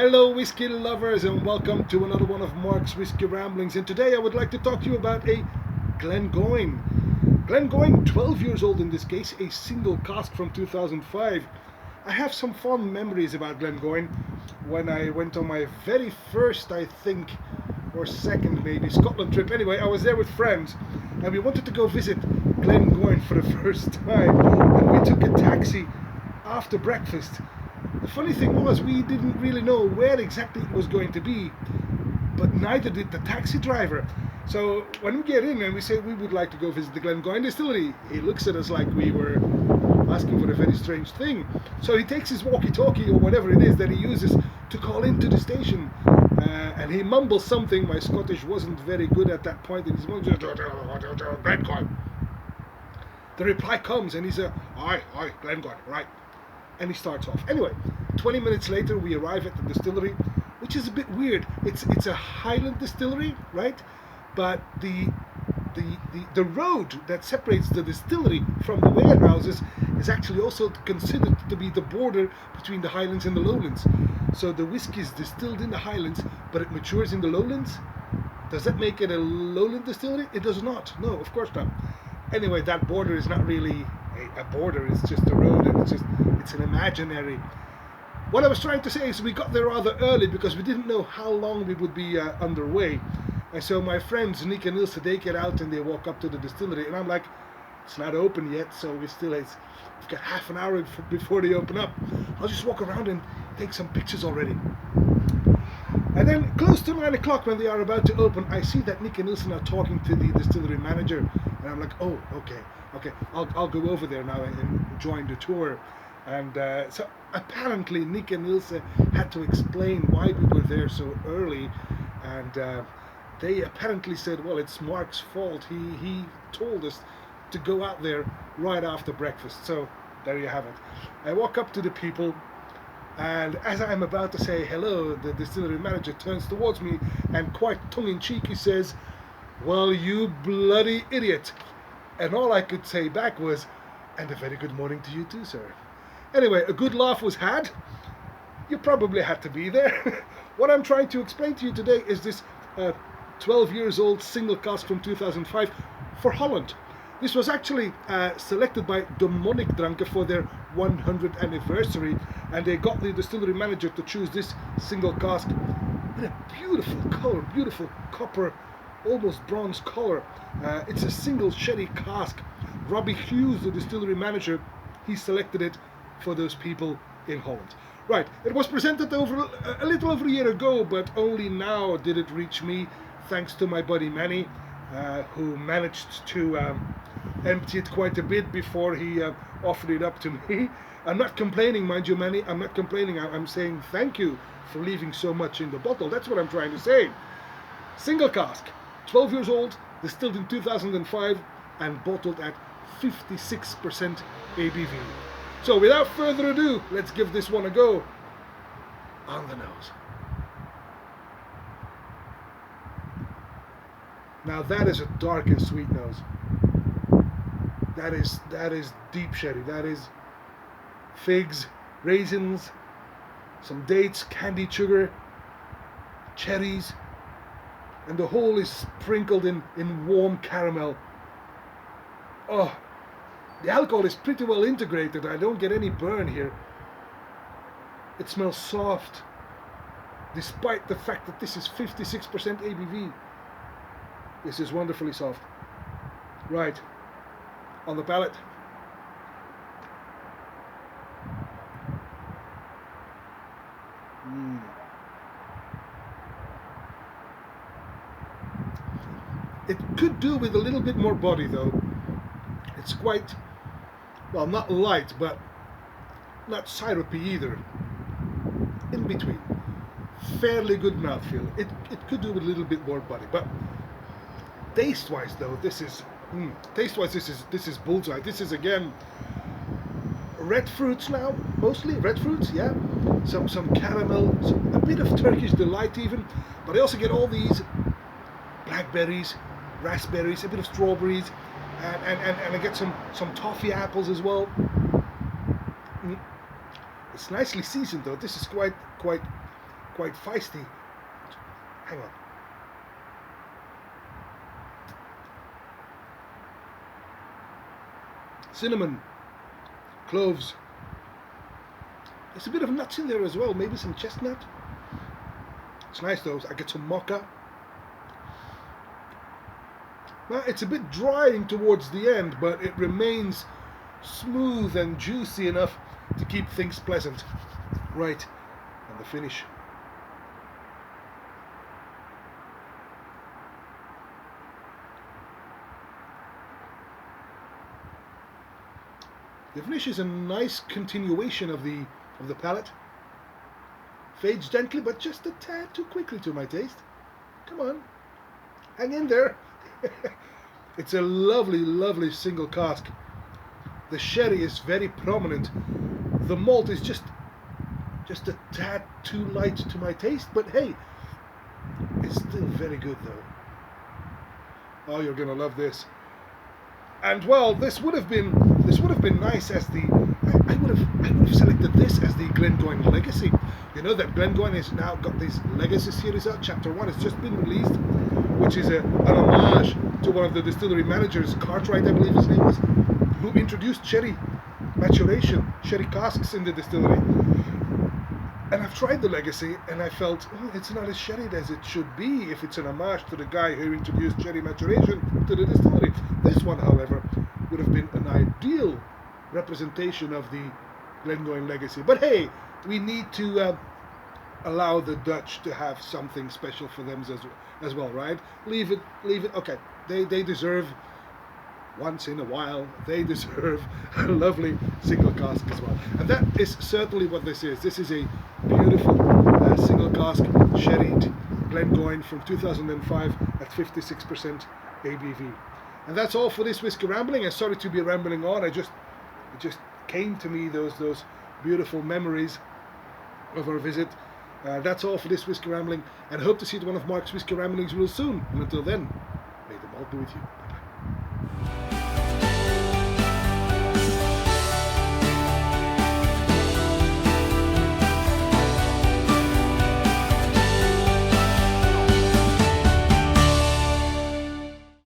Hello whiskey lovers, and welcome to another one of Mark's Whiskey Ramblings. And today I would like to talk to you about a Glengoyne. Glengoyne, 12 years old in this case, a single cask from 2005. I have some fond memories about Glengoyne when I went on my very first, I think, or second maybe, Scotland trip. Anyway, I was there with friends and we wanted to go visit Glengoyne for the first time, and we took a taxi after breakfast. The funny thing was, we didn't really know where exactly it was going to be, but neither did the taxi driver. So when we get in and we say we would like to go visit the Glengoyne distillery, he looks at us like we were asking for a very strange thing. So he takes his walkie-talkie or whatever it is that he uses to call into the station, and he mumbles something. My Scottish wasn't very good at that point, and he's mumbling, Glengoyne. The reply comes and he's aye, Glengoyne, right. And he starts off. Anyway, 20 minutes later we arrive at the distillery, which is a bit weird. It's a Highland distillery, right? But the road that separates the distillery from the warehouses is actually also considered to be the border between the Highlands and the Lowlands. So the whiskey is distilled in the Highlands, but it matures in the Lowlands. Does that make it a Lowland distillery? It does not. No, of course not. Anyway, that border is not really a border, it's just a road, and it's an imaginary. What I was trying to say is we got there rather early because we didn't know how long we would be underway. And so my friends Nick and Ilse, they get out and they walk up to the distillery, and I'm like, it's not open yet, so we've got half an hour before they open up. I'll just walk around and take some pictures already. And then close to 9 o'clock when they are about to open, I see that Nick and Ilse are talking to the distillery manager, and I'm like, oh, okay, I'll go over there now and join the tour. And so apparently Nick and Ilse had to explain why we were there so early, and they apparently said, well, it's Mark's fault. He told us to go out there right after breakfast. So there you have it. I walk up to the people, and as I'm about to say hello, the distillery manager turns towards me and quite tongue-in-cheek he says, well, you bloody idiot. And all I could say back was, and a very good morning to you too, sir. Anyway, a good laugh was had. You probably had to be there. What I'm trying to explain to you today is this 12 years old single cask from 2005 for Holland. This was actually selected by the Monnik Dranken for their 100th anniversary, and they got the distillery manager to choose this single cask with a beautiful color, beautiful copper, almost bronze color. It's a single sherry cask. Robbie Hughes, the distillery manager, he selected it for those people in Holland. Right, it was presented a little over a year ago, but only now did it reach me, thanks to my buddy Manny, who managed to empty it quite a bit before he offered it up to me. I'm not complaining, mind you, Manny, I'm not complaining. I'm saying thank you for leaving so much in the bottle. That's what I'm trying to say. Single cask, 12 years old, distilled in 2005 and bottled at 56% ABV. So without further ado, let's give this one a go. On the nose. Now that is a dark and sweet nose. That is deep sherry. That is figs, raisins, some dates, candied sugar, cherries, and the whole is sprinkled in warm caramel. Oh, the alcohol is pretty well integrated. I don't get any burn here. It smells soft, despite the fact that this is 56% ABV. This is wonderfully soft. Right, on the palate. It could do with a little bit more body though. It's quite, well, not light, but not syrupy either. In between. Fairly good mouthfeel. It could do with a little bit more body, but taste-wise though, this is bullseye. This is again red fruits now, mostly red fruits, yeah. Some caramel, a bit of Turkish delight even, but I also get all these blackberries, raspberries, a bit of strawberries, and I get some toffee apples as well. It's nicely seasoned though. This is quite quite feisty. Hang on. Cinnamon, cloves. There's a bit of nuts in there as well, maybe some chestnut. It's nice though. I get some mocha. Well, it's a bit drying towards the end, but it remains smooth and juicy enough to keep things pleasant. Right, and the finish. The finish is a nice continuation of the palate. Fades gently, but just a tad too quickly to my taste. Come on, hang in there. It's a lovely, lovely single cask. The sherry is very prominent. The malt is just a tad too light to my taste, but hey, it's still very good though. Oh, you're gonna love this. And well, this would have been nice as the I would have selected this as the Glengoyne Legacy. You know that Glengoyne has now got this Legacy series out. Chapter 1 has just been released, which is an homage to one of the distillery managers, Cartwright, I believe his name was, who introduced sherry maturation, sherry casks in the distillery. And I've tried the Legacy, and I felt, oh, it's not as sherry as it should be if it's an homage to the guy who introduced sherry maturation to the distillery. This one, however, would have been an ideal representation of the Glengoyne Legacy. But hey, we need to allow the Dutch to have something special for them as well, right? Leave it. Okay, they deserve, once in a while, they deserve a lovely single cask as well. And that is certainly what this is. This is a beautiful single cask sherried Glengoyne from 2005 at 56% ABV. And that's all for this Whiskey Rambling. And sorry to be rambling on. It just came to me those beautiful memories of our visit. That's all for this Whiskey Rambling, and hope to see you at one of Mark's Whiskey Ramblings real soon. And until then, may the malt be with you.